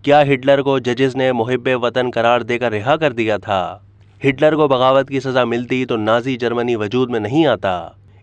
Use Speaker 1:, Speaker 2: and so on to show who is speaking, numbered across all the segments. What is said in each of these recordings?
Speaker 1: کیا ہٹلر کو ججز نے محب وطن قرار دے کر رہا کر دیا تھا؟ ہٹلر کو بغاوت کی سزا ملتی تو نازی جرمنی وجود میں نہیں آتا۔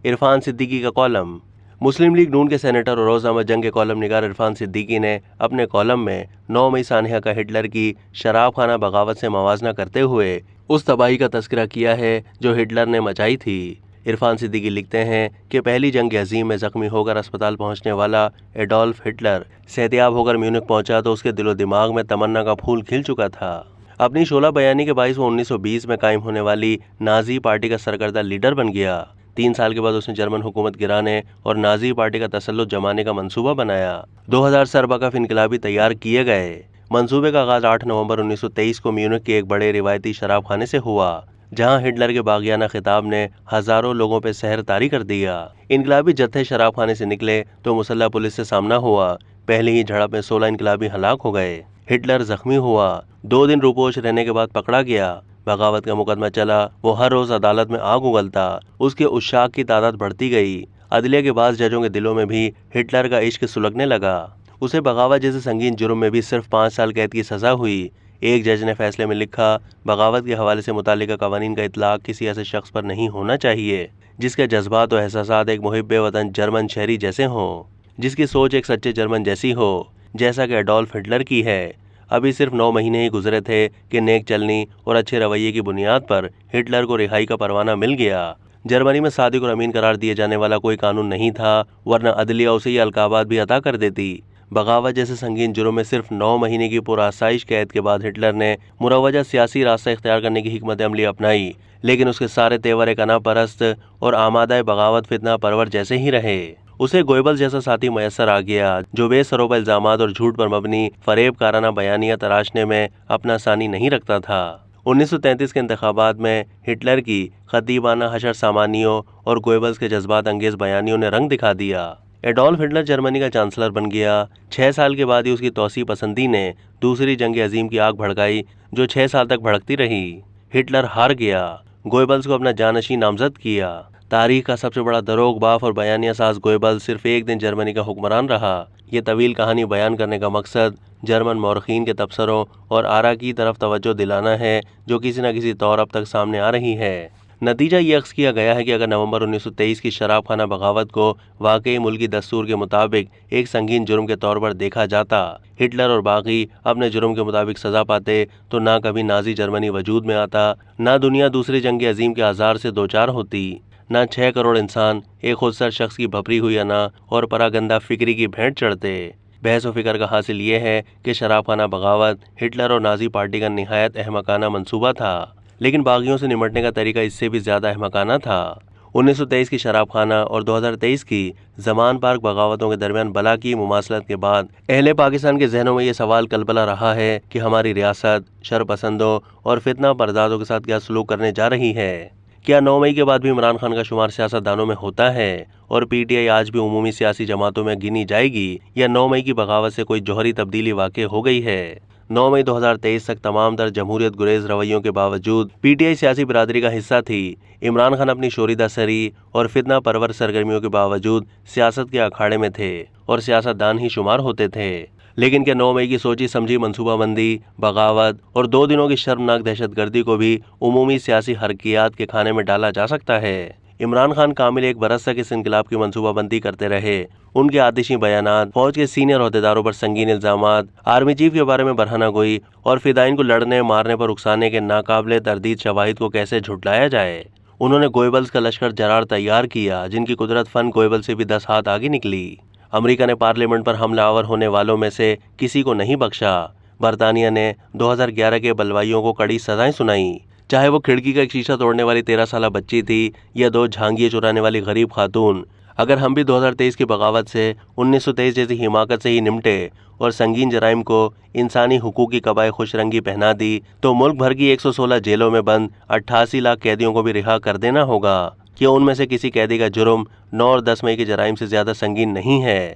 Speaker 1: عرفان صدیقی کا کالم۔ مسلم لیگ نون کے سینیٹر اور روزنامہ جنگ کے کالم نگار عرفان صدیقی نے اپنے کالم میں 9 مئی سانحہ کا ہٹلر کی شراب خانہ بغاوت سے موازنہ کرتے ہوئے اس تباہی کا تذکرہ کیا ہے جو ہٹلر نے مچائی تھی۔ عرفان صدیقی لکھتے ہیں کہ پہلی جنگ عظیم میں زخمی ہو کر اسپتال پہنچنے والا ایڈولف ہٹلر صحتیاب ہو کر میونخ پہنچا تو اس کے دل و دماغ میں تمنا کا پھول کھل چکا تھا۔ اپنی شعلہ بیانی کے باعث وہ 1920 میں قائم ہونے والی نازی پارٹی کا سرکردہ لیڈر بن گیا۔ 3 سال کے بعد اس نے جرمن حکومت گرانے اور نازی پارٹی کا تسلط جمانے کا منصوبہ بنایا۔ 2000 سربکف انقلابی تیار کیے گئے۔ منصوبے کا آغاز 8 نومبر 1923 کو میونخ کے ایک بڑے روایتی شراب خانے سے ہوا، جہاں ہٹلر کے باغیانہ خطاب نے ہزاروں لوگوں پہ سحر طاری کر دیا۔ انقلابی جتھے شراب خانے سے نکلے تو مسلح پولیس سے سامنا ہوا۔ پہلی ہی جھڑپ میں 16 انقلابی ہلاک ہو گئے۔ ہٹلر زخمی ہوا، 2 دن روپوش رہنے کے بعد پکڑا گیا۔ بغاوت کا مقدمہ چلا، وہ ہر روز عدالت میں آگ اگلتا، اس کے عشاق کی تعداد بڑھتی گئی۔ عدلیہ کے بعض ججوں کے دلوں میں بھی ہٹلر کا عشق سلگنے لگا۔ اسے بغاوت جیسے سنگین جرم میں بھی صرف 5 سال قید کی سزا ہوئی۔ ایک جج نے فیصلے میں لکھا، بغاوت کے حوالے سے متعلقہ قوانین کا اطلاق کسی ایسے شخص پر نہیں ہونا چاہیے جس کے جذبات و احساسات ایک محب وطن جرمن شہری جیسے ہوں، جس کی سوچ ایک سچے جرمن جیسی ہو، جیسا کہ ایڈولف ہٹلر کی ہے۔ ابھی صرف 9 مہینے ہی گزرے تھے کہ نیک چلنی اور اچھے رویے کی بنیاد پر ہٹلر کو رہائی کا پروانہ مل گیا۔ جرمنی میں صادق اور امین قرار دیے جانے والا کوئی قانون نہیں تھا، ورنہ عدلیہ اسے یہ القابات بھی عطا کر دیتی۔ بغاوت جیسے سنگین جرم میں صرف 9 مہینے کی پرآسائش قید کے بعد ہٹلر نے مروجہ سیاسی راستہ اختیار کرنے کی حکمت عملی اپنائی، لیکن اس کے سارے تیور ایک انا پرست اور آمادہ بغاوت فتنہ پرور جیسے ہی رہے۔ اسے گوئبلز جیسا ساتھی میسر آ گیا جو بے سروپا الزامات اور جھوٹ پر مبنی فریب کارانہ بیانیہ تراشنے میں اپنا ثانی نہیں رکھتا تھا۔ 1933 کے انتخابات میں ہٹلر کی خطیبانہ حشر سامانیوں اور گوئبلز کے جذبات انگیز بیانیوں نے رنگ دکھا دیا۔ ایڈولف ہٹلر جرمنی کا چانسلر بن گیا۔ 6 سال کے بعد ہی اس کی توسیع پسندی نے دوسری جنگ عظیم کی آگ بھڑکائی جو 6 سال تک بھڑکتی رہی۔ ہٹلر ہار گیا، گوئبلز کو اپنا جانشین نامزد کیا۔ تاریخ کا سب سے بڑا دروغ باف اور بیانیہ ساز گوئبلز صرف ایک دن جرمنی کا حکمران رہا۔ یہ طویل کہانی بیان کرنے کا مقصد جرمن مورخین کے تبصروں اور آراء کی طرف توجہ دلانا ہے جو کسی نہ کسی طور اب تک سامنے آ رہی ہے۔ نتیجہ یہ اخذ کیا گیا ہے کہ اگر نومبر 1923 کی شراب خانہ بغاوت کو واقعی ملکی دستور کے مطابق ایک سنگین جرم کے طور پر دیکھا جاتا، ہٹلر اور باغی اپنے جرم کے مطابق سزا پاتے تو نہ کبھی نازی جرمنی وجود میں آتا، نہ دنیا دوسری جنگ عظیم کے آزار سے دوچار ہوتی، نہ 6 کروڑ انسان ایک خود سر شخص کی بھپری ہوئی انا اور پراگندہ فکری کی بھینٹ چڑھتے۔ بحث و فکر کا حاصل یہ ہے کہ شراب خانہ بغاوت ہٹلر اور نازی پارٹی کا نہایت احمقانہ منصوبہ تھا، لیکن باغیوں سے نمٹنے کا طریقہ اس سے بھی زیادہ احمقانہ تھا۔ 1923 کی شراب خانہ اور 2023 کی زمان پارک بغاوتوں کے درمیان بلا کی مماثلت کے بعد اہل پاکستان کے ذہنوں میں یہ سوال کلبلا رہا ہے کہ ہماری ریاست شر پسندوں اور فتنہ پردازوں کے ساتھ کیا سلوک کرنے جا رہی ہے؟ کیا 9 مئی کے بعد بھی عمران خان کا شمار سیاست دانوں میں ہوتا ہے اور پی ٹی آئی آج بھی عمومی سیاسی جماعتوں میں گنی جائے گی، یا 9 مئی کی بغاوت سے کوئی جوہری تبدیلی واقع ہو گئی ہے؟ 9 مئی 2023 تک تمام تر جمہوریت گریز رویوں کے باوجود پی ٹی آئی سیاسی برادری کا حصہ تھی۔ عمران خان اپنی شوریدہ سری اور فتنہ پرور سرگرمیوں کے باوجود سیاست کے اکھاڑے میں تھے اور سیاست دان ہی شمار ہوتے تھے، لیکن کیا 9 مئی کی سوچی سمجھی منصوبہ بندی، بغاوت اور 2 دنوں کی شرمناک دہشت گردی کو بھی عمومی سیاسی حرکیات کے کھانے میں ڈالا جا سکتا ہے؟ عمران خان کامل 1 برس تک اس انقلاب کی منصوبہ بندی کرتے رہے۔ ان کے آتشی بیانات، فوج کے سینئر عہدیداروں پر سنگین الزامات، آرمی چیف کے بارے میں برہنہ گوئی اور فدائین کو لڑنے مارنے پر اکسانے کے ناقابل تردید شواہد کو کیسے جھٹلایا جائے؟ انہوں نے گوئبلز کا لشکر جرار تیار کیا جن کی قدرت فن گوئبل سے بھی 10 ہاتھ آگے نکلی۔ امریکہ نے پارلیمنٹ پر حملہ آور ہونے والوں میں سے کسی کو نہیں بخشا۔ برطانیہ نے 2011 کے بلوائیوں کو کڑی سزائیں سنائیں، چاہے وہ کھڑکی کا ایک شیشہ توڑنے والی 13 سالہ بچی تھی یا 2 جھانگیے چرانے والی غریب خاتون۔ اگر ہم بھی 2023 کی بغاوت سے 1923 جیسی حماقت سے ہی نمٹے اور سنگین جرائم کو انسانی حقوق کی قبائے خوش رنگی پہنا دی تو ملک بھر کی 116 جیلوں میں بند 88 لاکھ قیدیوں کو بھی رہا کر دینا ہوگا۔ کہ ان میں سے کسی قیدی کا جرم 9 اور 10 مئی کے جرائم سے زیادہ سنگین نہیں ہے۔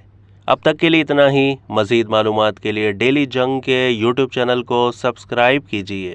Speaker 1: اب تک کے لیے اتنا ہی۔ مزید معلومات کے لیے ڈیلی جنگ کے YouTube چینل کو سبسکرائب کیجیے۔